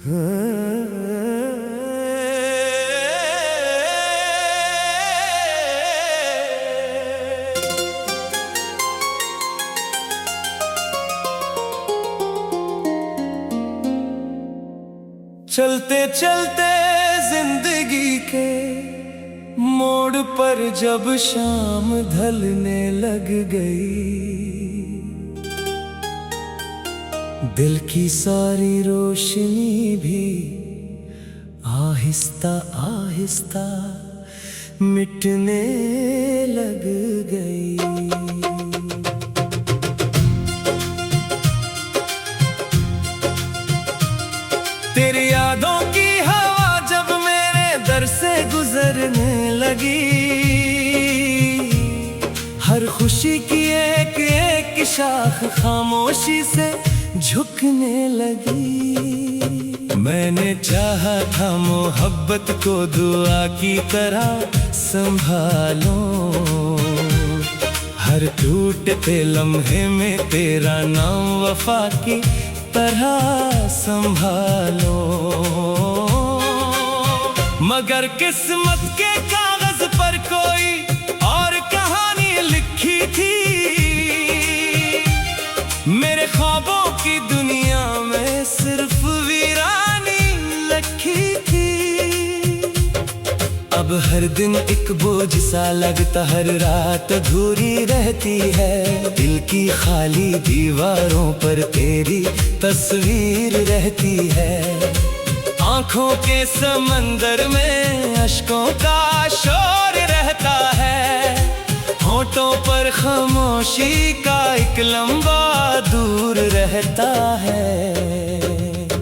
चलते चलते जिंदगी के मोड़ पर जब शाम ढलने लग गई, दिल की सारी रोशनी भी आहिस्ता आहिस्ता मिटने लग गई। तेरी यादों की हवा जब मेरे दर से गुजरने लगी, हर खुशी की एक एक शाख खामोशी से झुकने लगी। मैंने चाहा था मोहब्बत को दुआ की तरह संभालो, हर टूटते लम्हे में तेरा नाम वफा की तरह संभालो। मगर किस्मत के कागज पर कोई और कहानी लिखी थी, मेरे ख्वाबों की दुनिया में सिर्फ वीरानी लिखी थी। अब हर दिन एक बोझ सा लगता, हर रात अधूरी रहती है। दिल की खाली दीवारों पर तेरी तस्वीर रहती है। आंखों के समंदर में अश्कों का शोर रहता है, होठों पर खामोशी का एक लंबा दूर रहता है।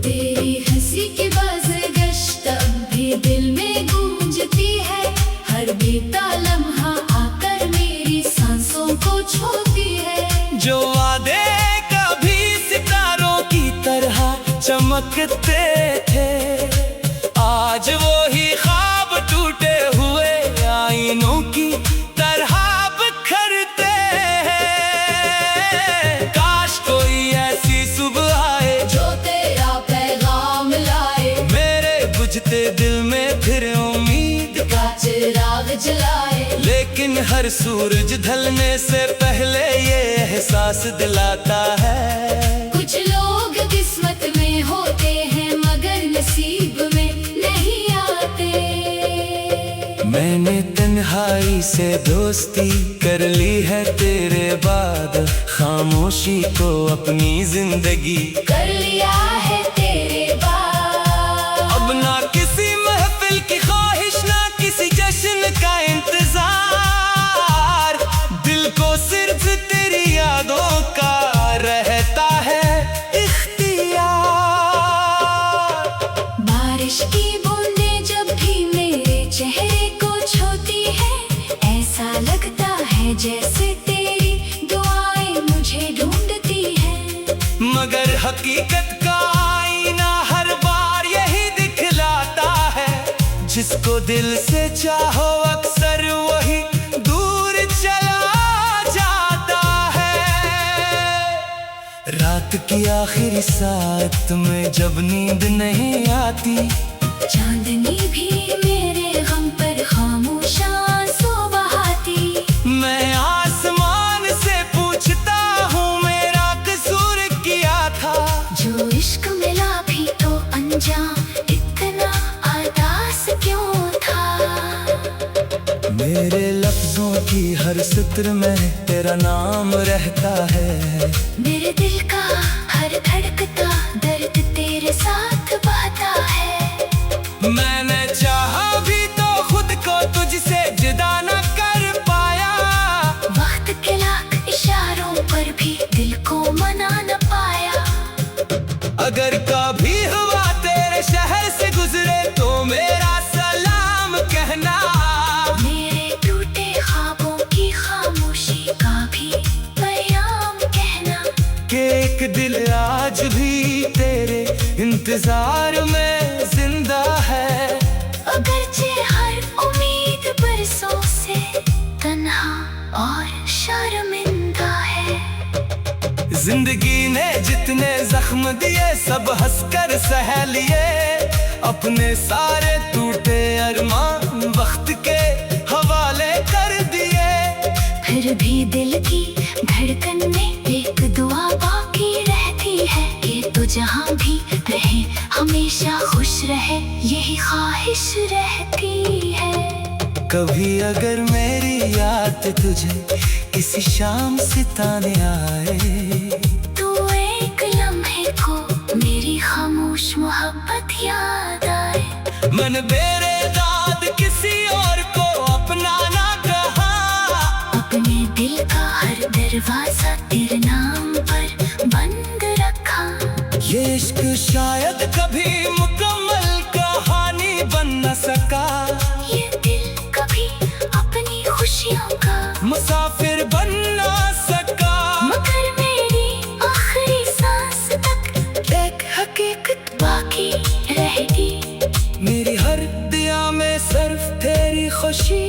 तेरी हंसी की बाज़गश्त अब भी दिल में गूंजती है, हर बीता लम्हा आकर मेरी सांसों को छूती है। जो वादे कभी सितारों की तरह चमकते थे, आज वो ही ख्वाब टूटे हुए आईनों की तरह बिखरते हैं। काश कोई ऐसी सुबह आए जो तेरा पैगाम लाए, मेरे बुझते दिल में फिर उम्मीद का चिराग जलाए। लेकिन हर सूरज ढलने से पहले ये एहसास दिलाता है, कुछ लोग किस्मत में होते हैं मगर नसीब में नहीं आते। मैंने तन्हाई से दोस्ती कर ली है तेरे बाद, खामोशी को अपनी जिंदगी कर लिया है तेरे बाद। अब ना किसी महफिल की ख्वाहिश, ना किसी जश्न का इंतजार, दिल को सिर्फ तेरी यादों का रहता है इख्तियार। बारिश की बूंदें जब भी मेरे चेहरे को छूती है, ऐसा लगता है जैसे तेरी दुआएं मुझे ढूंढती हैं। मगर हकीकत का आईना हर बार यही दिखलाता है, जिसको दिल से चाहो अक्सर वही दूर चला जाता है। रात की आखिरी साथ में जब नींद नहीं आती, चांदनी भी मेरे गम पर खामोश आंसू बहाती। मैं आसमान से पूछता हूँ मेरा कसूर क्या था, जो इश्क मिला भी तो अंजाम इतना आदास क्यों था। मेरे लफ्जों की हर सत्र में तेरा नाम रहता है, मेरे दिल का हर धड़कता दर्द तेरे साथ बहता है। मैंने चाहा भी तो खुद को तुझसे जुदा न कर पाया, वक्त के लाख इशारों पर भी दिल को मना न पाया। अगर कभी हुआ तेरे शहर से गुजरे तो मेरा सलाम कहना, मेरे टूटे ख्वाबों की खामोशी का भी पैगाम कहना, कि एक दिल आज भी तेरे इंतजार में जिंदा है। अगरचे हर उम्मीद बरसों से तन्हा और शर्मिंदा है। जिंदगी ने जितने जख्म दिए सब हंसकर सह लिए अपने सारे टूटे अरमान वक्त के हवाले कर दिए। फिर भी दिल की धड़कन में एक दुआ बाकी रहती है कि तू जहाँ भी रहे हमेशा खुश रहे, यही ख्वाहिश रहती है। कभी अगर मेरी याद तुझे किसी शाम सिताने आए, तो एक लम्हे को मेरी खामोश मोहब्बत याद आए। मन बेरे दाद किसी और को अपना ना कहा, अपने दिल का हर दरवाजा तेरे नाम पर बंद रखा। ये इश्क शायद कभी मुकम्मल कहानी बन न सका, ये दिल कभी अपनी खुशियों का मुसाफिर बन न सका। मगर मेरी आखिरी सांस तक एक हकीकत बाकी रहेगी, मेरी हर दिया में सिर्फ तेरी खुशी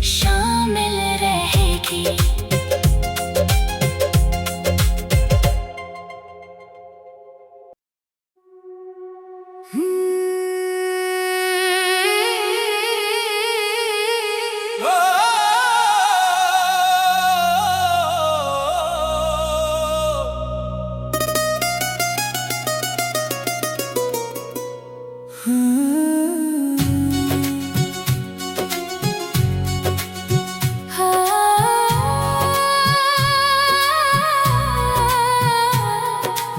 शामिल रहेगी।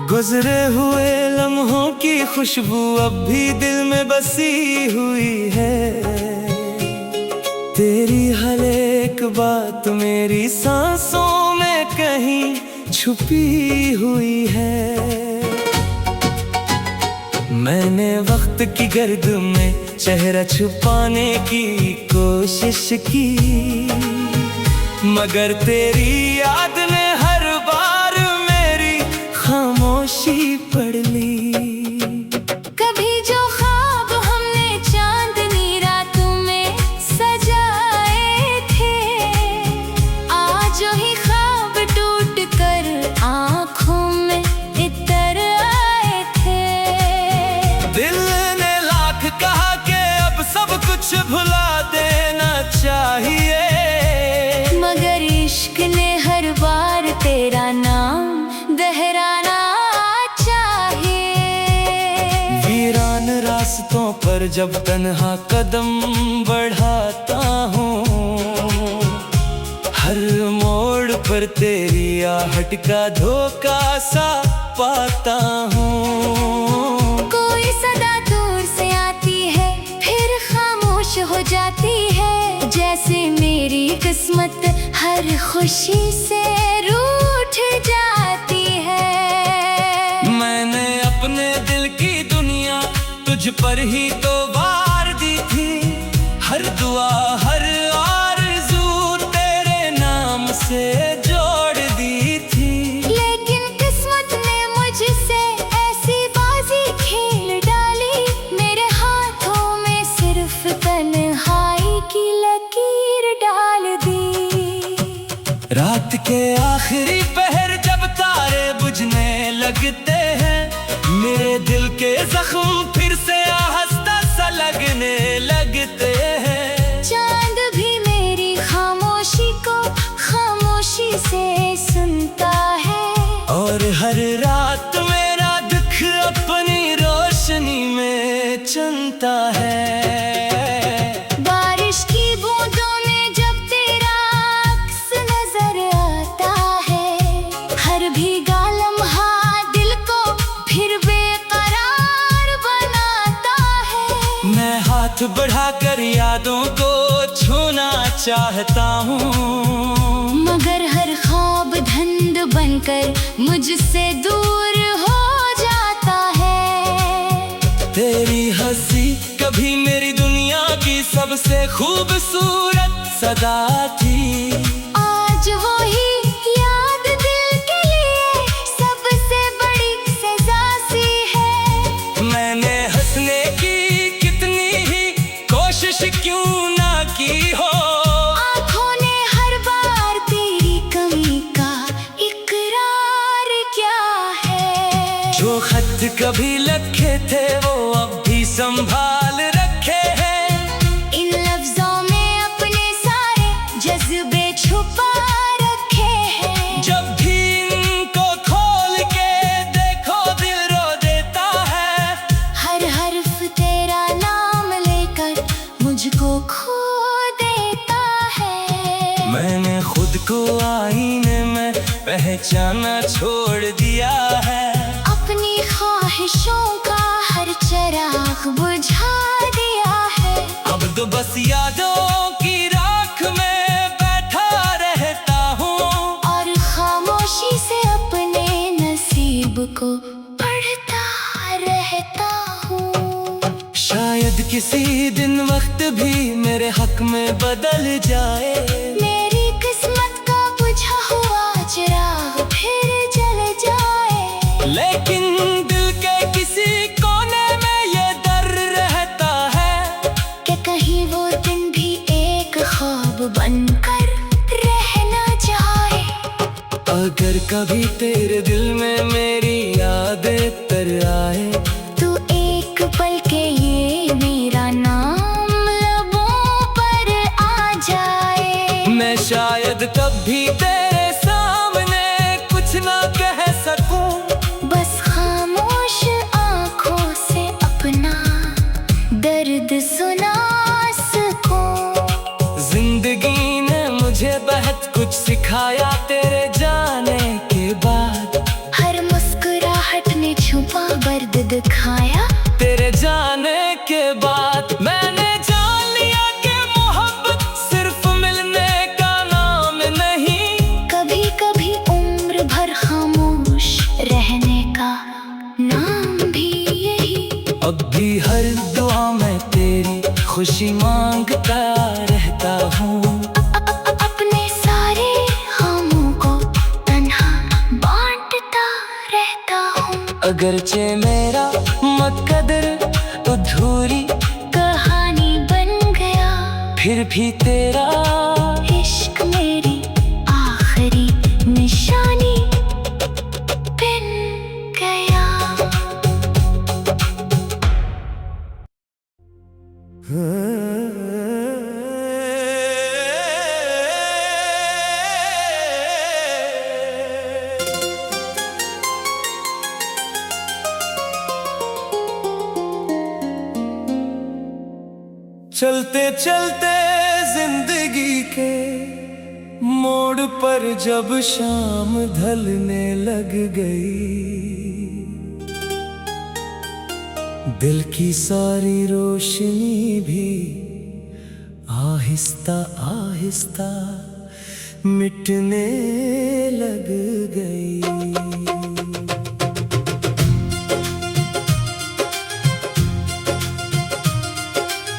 गुजरे हुए लम्हों की खुशबू अब भी दिल में बसी हुई है। तेरी हर एक बात मेरी सांसों में कहीं छुपी हुई है। मैंने वक्त की गर्द में चेहरा छुपाने की कोशिश की, मगर तेरी याद ने हर बार मेरी खामोशी पढ़ ली। कभी जो ख्वाब हमने चांदनी रातों में सजाए थे, आज ही ख्वाब टूट कर आँखों में इतर आए थे। दिल ने लाख कहा कि अब सब कुछ भुला देना चाहिए, मगर इश्क ने हर बार तेरा नाम दोहराना चाहिए। वीरान रास्तों पर जब तन्हा कदम बढ़ाता हूँ, हर मोड़ पर तेरी आहट का धोखा सा पाता हूँ। कोई सदा दूर से आती है फिर खामोश हो जाती है, जैसे मेरी किस्मत हर खुशी से रूठ जाती है। मैंने अपने दिल की दुनिया तुझ पर ही तो वार दी थी, हर दुआ हर आरज़ू तेरे नाम से जोड़ दी थी। लेकिन किस्मत ने मुझसे ऐसी बाजी खेल डाली, मेरे हाथों में सिर्फ तन्हाई की लकीर डाल दी। रात के आखिरी पहर जब तारे बुझने लगते हैं, मेरे दिल के जख्म फिर से आहिस्ता सा लगने लगते हैं। चांद भी मेरी खामोशी को खामोशी से सुनता है, और हर रात मेरा दुख अपनी रोशनी में चलता है। बारिश की बूंदों में जब तेरा अक्स नजर आता है, हर भीगा लम्हा दिल को फिर बेकरार बनाता है। मैं हाथ बढ़ाकर यादों को छूना चाहता हूँ, मगर हर ख्वाब धंध बनकर मुझसे दूर हो जाता है। तेरी हंसी कभी मेरी दुनिया की सबसे खूबसूरत सदा थी, आज वो ही याद दिल के लिए सबसे बड़ी सजा सी है। मैंने हंसने की कितनी ही कोशिश क्यों ना की हो, आँखों ने हर बार तेरी कमी का इकरार किया है। जो खत कभी रखे थे वो अब भी संभाल रखे हैं। इन लफ्जों में अपने सारे जज्बे छुपा रखे हैं। जब भी इनको खोल के देखो दिल रो देता है। हर हर्फ तेरा नाम लेकर मुझको खो देता है। मैंने खुद को आईने में पहचाना छोड़ दिया है। अपनी ख्वाहिशों का हर चिराग बुझा दिया है। अब तो बस यादों की राख में बैठा रहता हूँ और खामोशी से अपने नसीब को पढ़ता रहता हूँ। शायद किसी दिन वक्त भी मेरे हक में बदल जाए। मेरी किस्मत का बुझा हुआ चिराग फिर जल जाए। लेकिन दिल के किसी कोने में ये डर रहता है कि कहीं वो दिन भी एक ख्वाब बनकर रह न जाए। अगर कभी तेरे दिल में मेरी यादें तर आए तू एक पल के ये मेरा नाम लबों पर आ जाए। मैं शायद तब भी तेरे सामने कुछ ना कह सकूं। बस खामोश आंखों से अपना दर्द सुना सकूं। जिंदगी ने मुझे बहुत कुछ सिखाया तेरे जाने के बाद। हर मुस्कुराहट ने छुपा दर्द दिखाया। तेरे जाने के बाद मैंने जान लिया कि मोहब्बत सिर्फ मिलने का नाम नहीं। कभी कभी उम्र भर खामोश रहने का नाम भी यही। अब भी हर दुआ में तेरी खुशी मांगता रहता हूँ। अपने सारे खामों को तन्हा बांटता रहता हूँ। अगरचे मेरा मकदर अधूरी कहानी बन गया। फिर भी तेरा इश्क मेरी आखिरी निशानी बन गया। चलते चलते जिंदगी के मोड़ पर जब शाम ढलने लग गई। दिल की सारी रोशनी भी आहिस्ता आहिस्ता मिटने लग गई।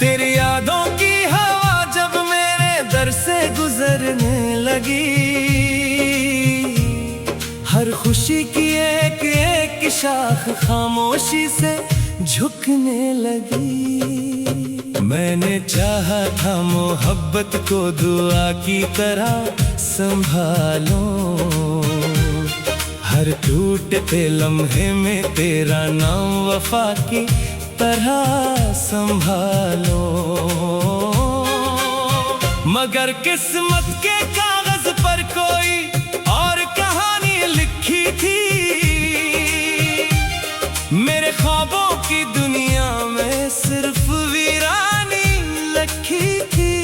तेरी यादों की हवा जब मेरे दर से गुजरने लगी। हर खुशी की एक एक शाख खामोशी से झुकने लगी। मैंने चाहा था मोहब्बत को दुआ की तरह संभालो। हर टूटते लम्हे में तेरा नाम वफा की तरह संभालो। मगर किस्मत के कागज पर कोई और कहानी लिखी थी। मेरे ख्वाबों की दुनिया में सिर्फ वीरानी लिखी थी।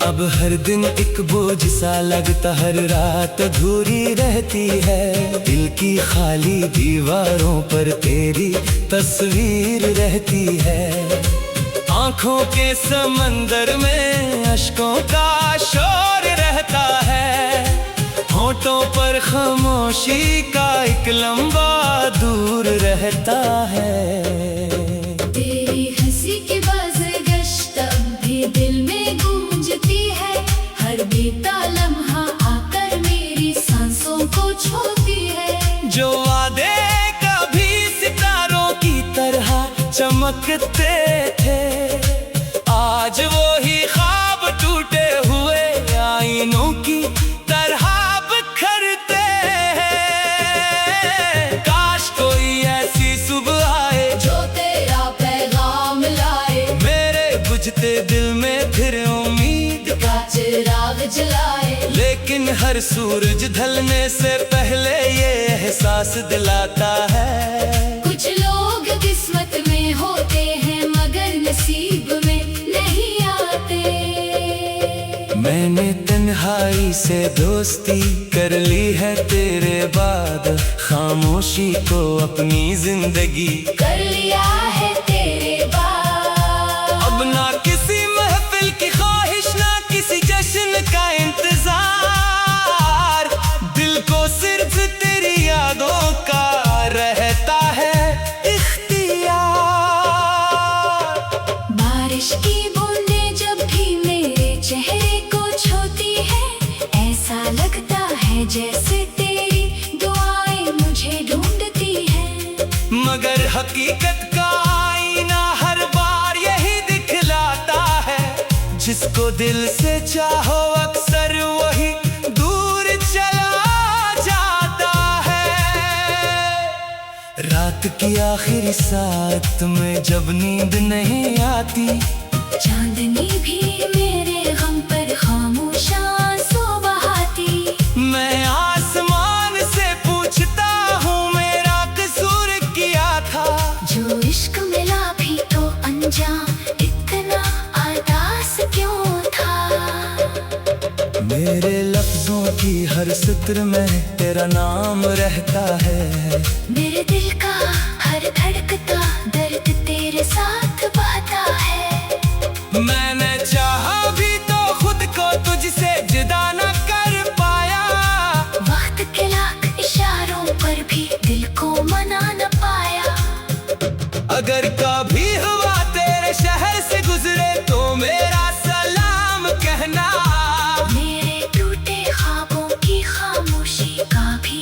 अब हर दिन एक बोझ सा लगता, हर रात अधूरी रहती है। दिल की खाली दीवारों पर तेरी तस्वीर रहती है। आंखों के समंदर में अश्कों का शोर रहता है। होठों पर खामोशी का एक लंबा दूर रहता है। तेरी हंसी की बाज़गश्त अब भी दिल में गूंजती है। हर बीता लम्हा आकर मेरी सांसों को छूती है। जो वादे कभी सितारों की तरह चमकते थे, आज वो ही ख्वाब टूटे हुए आईनों की तरह बिखरते हैं। काश कोई ऐसी चिराग जलाए। लेकिन हर सूरज ढलने से पहले ये एहसास दिलाता है, कुछ लोग किस्मत में होते हैं मगर नसीब में नहीं आते। मैंने तन्हाई से दोस्ती कर ली है तेरे बाद, खामोशी को अपनी जिंदगी कर लिया है तेरे बाद। अब ना किसी महफिल की ख्वाहिश, ना किसी जश्न का इंतजार, दिल को सिर्फ तेरी यादों का रहता है इख्तियार। बारिश की बूंदें जब भी मेरे चेहरे को छूती है, ऐसा लगता है जैसे तेरी दुआएं मुझे ढूंढती हैं। मगर हकीकत का आईना हर बार यही दिखलाता है, जिसको दिल से चाहो अक्सर वही दूर चला जाता है। रात की आखिरी साथ में जब नींद नहीं आती, चांदनी भी मेरे गम पर खामोश आंसू बहाती। मैं आसमान से पूछता हूँ मेरा कसूर क्या था, जो इश्क मिला भी तो अनजान इतना आदास क्यों था। मेरे लफ्जों की हर सत्र में तेरा नाम रहता है, मेरे दिल का हर धड़कता दर्द तेरे साथ बहता है। मैंने चाहा भी तो खुद को तुझसे जुदा न कर पाया, वक्त के लाख इशारों पर भी दिल को मना न पाया। अगर कभी हुआ तेरे शहर से गुजरे तो मेरा सलाम कहना, मेरे टूटे ख्वाबों की खामोशी का भी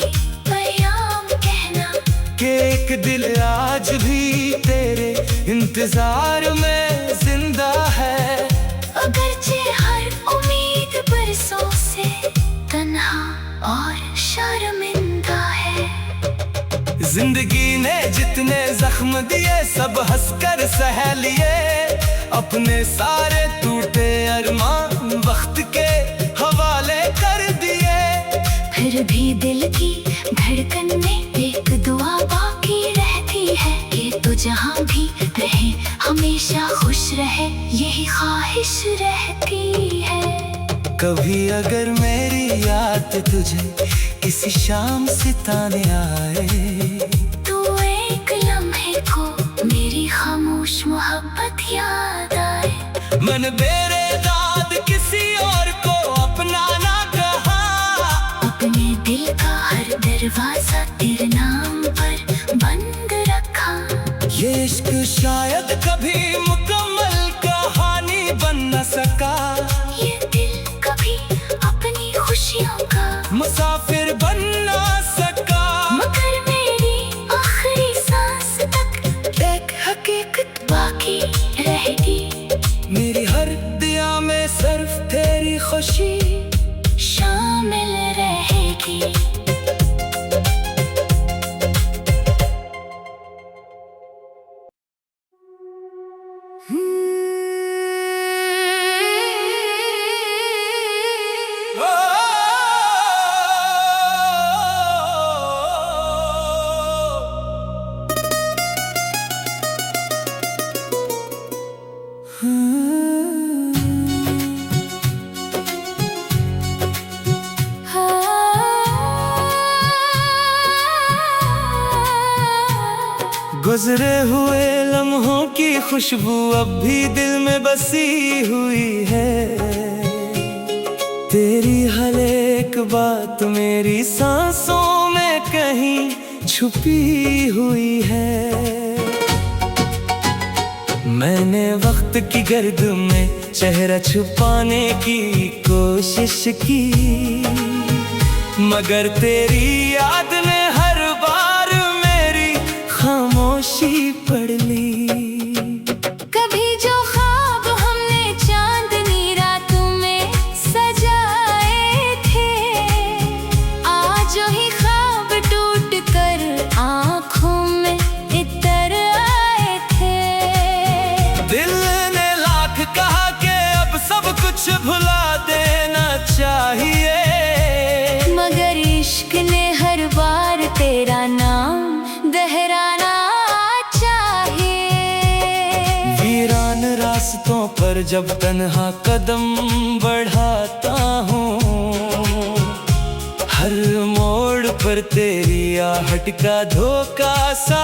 पैगाम कहना, कि एक दिल आज भी तेरे इंतजार में जिंदा है। अगरचे हर उम्मीद बरसों से तन्हा और शर्मिंदा है। जिंदगी ने जितने जख्म दिए सब हंसकर सह लिए, अपने सारे टूटे अरमान वक्त के हवाले कर दिए। फिर भी दिल की धड़कन में एक दुआ बाकी रहती है, कि तू जहाँ भी रहे हमेशा खुश रहे, यही ख्वाहिश रहती है। कभी अगर मेरी याद तुझे किसी शाम सिताने आए, तो एक लम्हे को मेरी खामोश मोहब्बत याद आए। मन मेरे दाद किसी और को अपना ना कहा, अपने दिल का हर दरवाजा तेरे नाम पर बंद रखा। ये इश्क शायद कभी मुकम्मल कहानी बन न सका, ये दिल कभी अपनी खुशियों का मुसाफिर बन न सका, मगर मेरी आखिरी सांस तक एक हकीकत बाकी रहेगी। मेरी हर दिया में सिर्फ तेरी खुशी शामिल रहेगी। गुजरे हुए लम्हों की खुशबू अब भी दिल में बसी हुई है, तेरी हर एक बात मेरी सांसों में कहीं छुपी हुई है। मैंने वक्त की गर्द में चेहरा छुपाने की कोशिश की, मगर तेरी याद ने हर बार मेरी खामोशी पढ़ ली। कभी जो ख्वाब हमने चांदनी रातों में सजाए थे, आज ही ख्वाब टूट कर आँखों में इतर आए थे। दिल ने लाख कहा कि अब सब कुछ भुला देना, रास्तों पर जब तन्हा कदम बढ़ाता हूँ, हर मोड़ पर तेरी आहट का धोखा सा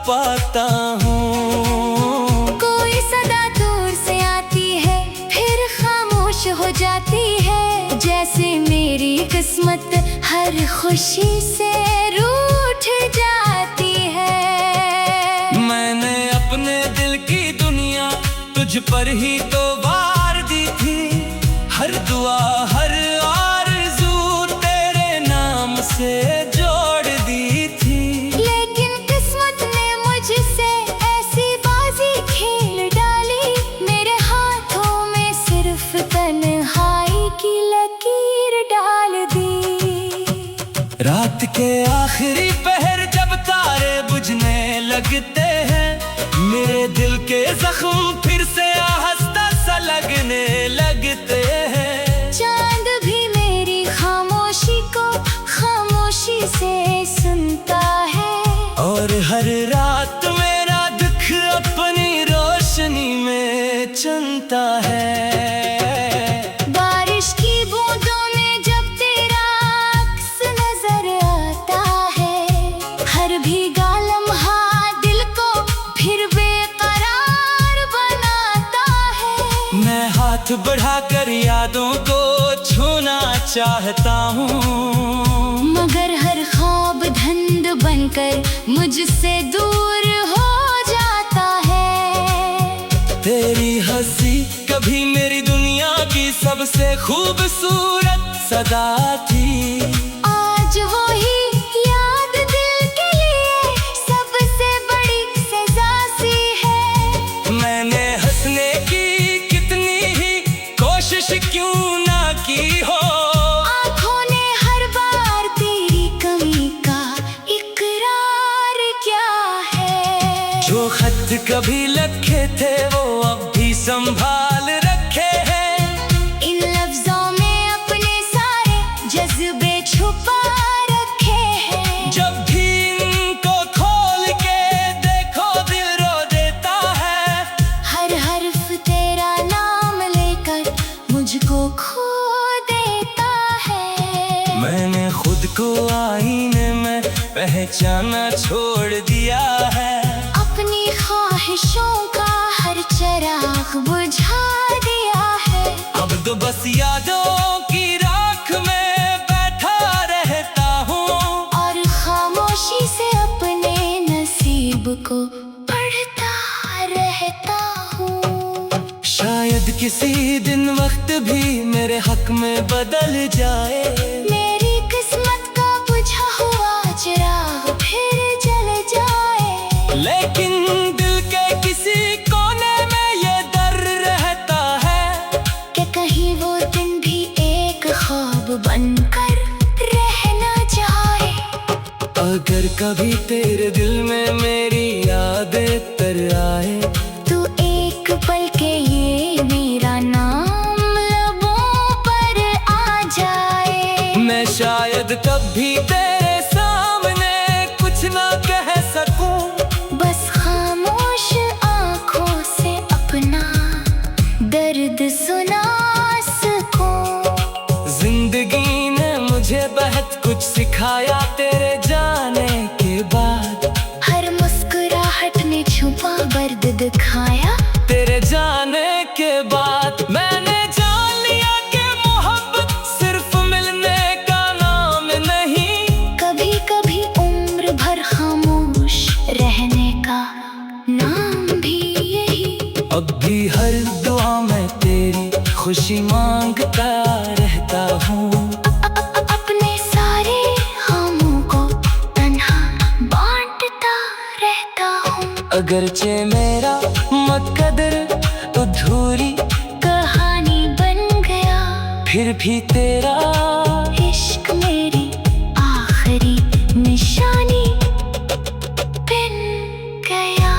पाता हूँ। कोई सदा दूर से आती है फिर खामोश हो जाती है, जैसे मेरी किस्मत हर खुशी से रूठ जाती है। मैंने अपने दिल की दुनिया तुझ पर ही तो वार दी थी, हर दुआ हर आरज़ू तेरे नाम से जोड़ दी थी। लेकिन किस्मत ने मुझसे ऐसी बाजी खेल डाली, मेरे हाथों में सिर्फ तन्हाई की लकीर डाल दी। रात के आखिरी पहर जब तारे बुझने लगते हैं, मेरे दिल के जख्म फिर से आहिस्ता सा लगने लगते हैं। चांद भी मेरी खामोशी को खामोशी से सुनता है, और हर रात मेरा दुख अपनी रोशनी में चलता है। बारिश की बूंदों में जब तेरा अक्स नजर आता है, हर भीगा लम्हा दिल को फिर बेकरार बनाता है। मैं हाथ बढ़ाकर यादों को छूना चाहता हूँ, मगर हर ख्वाब धुंध बनकर मुझसे दूर हो जाता है। तेरी हंसी कभी मेरी दुनिया की सबसे खूबसूरत सदा थी। आज वही याद दिल के लिए सबसे बड़ी सजा सी है। मैंने हंसने की कितनी ही कोशिश क्यों ना की हो, आँखों ने हर बार तेरी कमी का इकरार किया है। जो खत कभी लिखे थे वो अब भी संभाल रखे हैं। इन लफ्जों में अपने सारे जज्बे छुपा रखे हैं। जब भी इनको खोल के देखो दिल रो देता है, हर हर्फ तेरा नाम लेकर मुझको खो देता है। मैंने खुद को आईने में पहचाना छोड़ दिया है। अपनी ख्वाहिशों का हर चिराग बुझा दिया है। अब तो बस यादों की राख में बैठा रहता हूँ, और खामोशी से अपने नसीब को पढ़ता रहता हूँ। शायद किसी दिन वक्त भी मेरे हक में बदल जाए। मेरी किस्मत का बुझा हुआ चिराग फिर जल जाए। लेकिन दिल के किसी कोने में ये डर रहता है कि कहीं वो दिन भी एक ख्वाब बनकर रह न जाए। अगर कभी तेरे दिल में मेरी यादें तर आए, तू एक पल के ये मेरा नाम लबों पर आ जाए। मैं शायद तब भी तेरे सामने कुछ ना कह सकूं, बस खामोश आँखों से अपना दर्द सुना सकूं। जिंदगी ने मुझे बहुत कुछ सिखाया तेरे जाने के बाद। हर मुस्कुराहट ने छुपा दर्द दिखाया। तेरे जाने के बाद मैंने जान लिया कि मोहब्बत सिर्फ मिलने का नाम नहीं, कभी कभी उम्र भर खामोश रहने का नाम भी यही। अब भी हर दुआ में तेरी खुशी मांगता रहता हूँ। अपने सारे गमों को तन्हा बांटता रहता हूँ। अगरचे मेरा मकदर अधूरी कहानी बन गया, फिर भी तेरा इश्क मेरी आखिरी निशानी बन गया।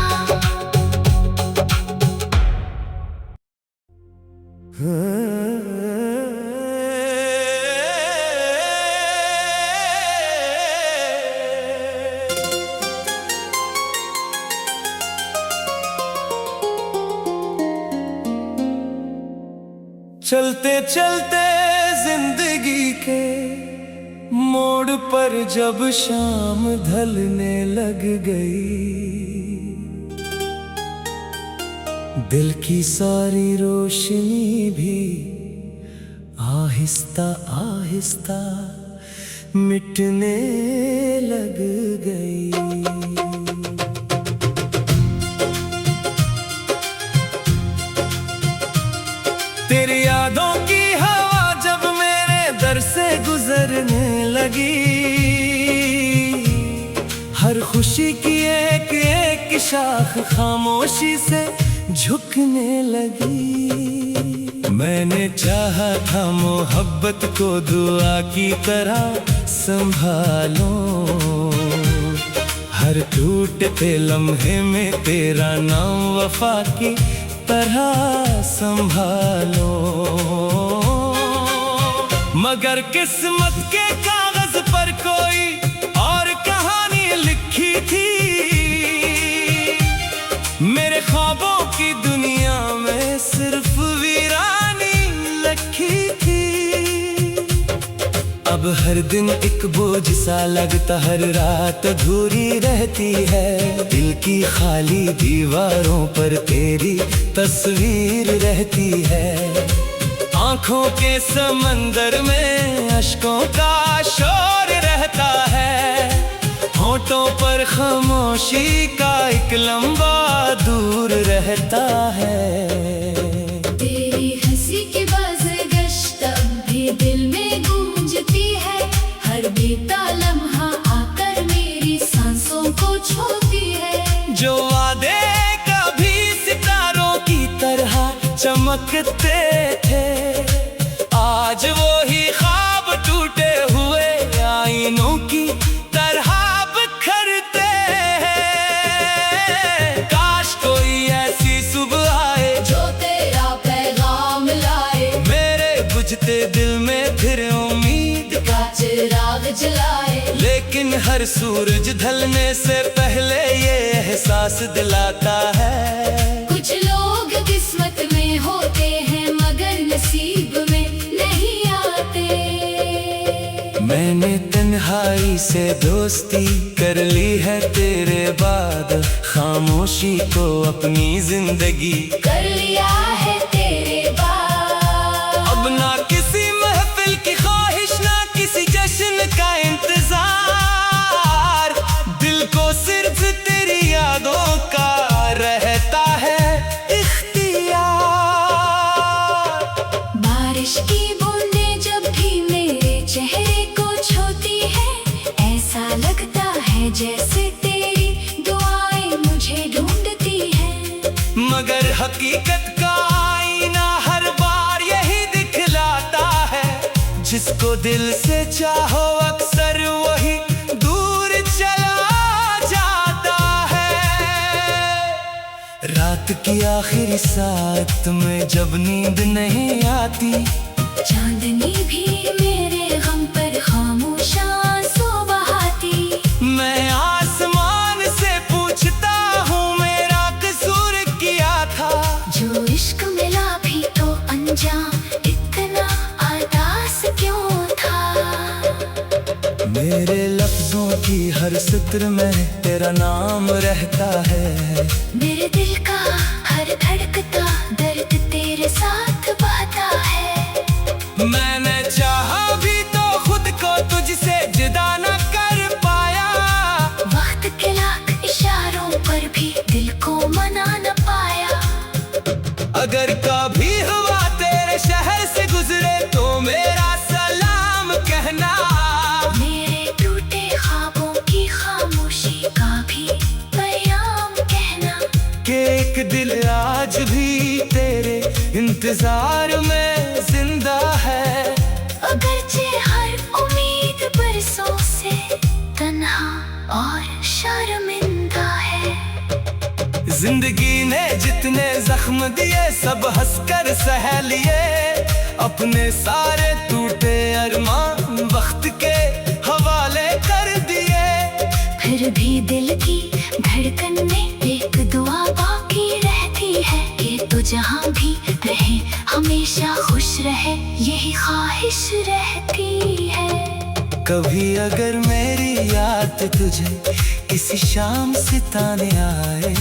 चलते चलते जिंदगी के मोड़ पर जब शाम ढलने लग गई, दिल की सारी रोशनी भी आहिस्ता आहिस्ता मिटने लग गई। तेरी यादों की हवा जब मेरे दर से गुजरने लगी, हर खुशी की एक एक शाख खामोशी से झुकने लगी। मैंने चाहा था मोहब्बत को दुआ की तरह संभालो, हर टूटते लम्हे में तेरा नाम वफा की तरह संभालो। मगर किस्मत के कागज पर कोई और कहानी लिखी थी, मेरे ख्वाबों की दुनिया में सिर्फ वीरानी लिखी थी। अब हर दिन एक बोझ सा लगता, हर रात अधूरी रहती है। दिल की खाली दीवारों पर तेरी तस्वीर रहती है। आंखों के समंदर में अश्कों का शोर रहता है, होठों पर खामोशी का एक लंबा दूर रहता है। तेरी हंसी की बाज़गश्त अब भी दिल में गूंजती है, हर बीता लम्हा आकर मेरी सांसों को छूती है। जो वादे कभी सितारों की तरह चमकते थे, आज वो ही ख्वाब टूटे हुए आईनों की तरह बिखरते हैं। काश कोई ऐसी सुबह आए जो तेरा पैगाम लाए, मेरे बुझते दिल में फिर उम्मीद का चिराग जलाए। लेकिन हर सूरज ढलने से पहले ये एहसास दिलाता है, कुछ लोग किस्मत में होते हैं मगर नसीब में नहीं आते। मैंने तन्हाई से दोस्ती कर ली है तेरे बाद, खामोशी को अपनी जिंदगी कर लिया है तेरे बाद। अब ना किसी महफिल की ख्वाहिश, ना किसी जश्न का इंतजार, दिल को सिर्फ तेरी यादों का रहता है इख्तियार। बारिश की बूंदें जब भी मेरे चेहरे को छूती है, ऐसा लगता है जैसे तेरी दुआएं मुझे ढूंढती हैं। मगर हकीकत का आईना हर बार यही दिखलाता है, जिसको दिल से चाहो अक्सर वही दूर चला जाता है। रात की आखिरी साथ में जब नींद नहीं आती, चांदनी भी मेरे गम पर खामोश आंसू बहाती। मैं आसमान से पूछता हूँ मेरा कसूर किया था। जो इश्क मिला भी तो अनजान इतना आदास क्यों था। मेरे लफ्जों की हर सत्र में तेरा नाम रहता है, मेरे दिल का हर धड़कता दर्द तेरे साथ बहता है। मैंने चाहा भी तो खुद को तुझसे जुदा न कर पाया, वक्त के लाख इशारों पर भी दिल को मना न पाया। अगर कभी हुआ तेरे शहर से गुजरे तो मेरा सलाम कहना। मेरे टूटे ख्वाबों की खामोशी का भी पैगाम कहना, कि एक दिल आज भी तेरे इंतजार में जिंदा है। अगरचे हर उम्मीद बरसों से तन्हा और शर्मिंदा है। जिंदगी ने जितने जख्म दिए सब हंसकर सह लिए, अपने सारे टूटे अरमान वक्त के हवाले कर दिए। फिर भी दिल की धड़कन में एक दुआ बाकी रहती है, कि तू जहाँ भी रहे हमेशा खुश ख्वाहिश रहती है। कभी अगर मेरी याद तुझे किसी शाम सिताने आए,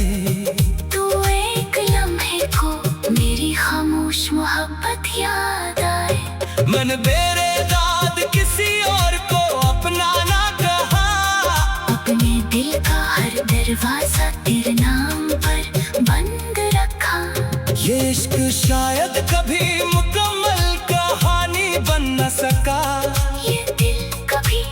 तो एक लम्हे को मेरी खामोश मोहब्बत याद आए। मन मेरे दाद किसी और को अपना ना कहा, अपने दिल का हर दरवाजा तेरे नाम पर बंद रखा। ये इश्क शायद कभी मुकम्मल कहानी बन न सका, ये दिल कभी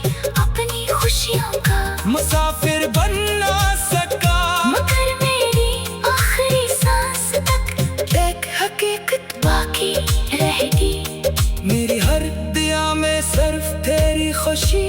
अपनी खुशियों का मुसाफिर बन न सका। मगर मेरी आखिरी सांस तक एक हकीकत बाकी रहेगी। मेरी हर दिया में सिर्फ तेरी खुशी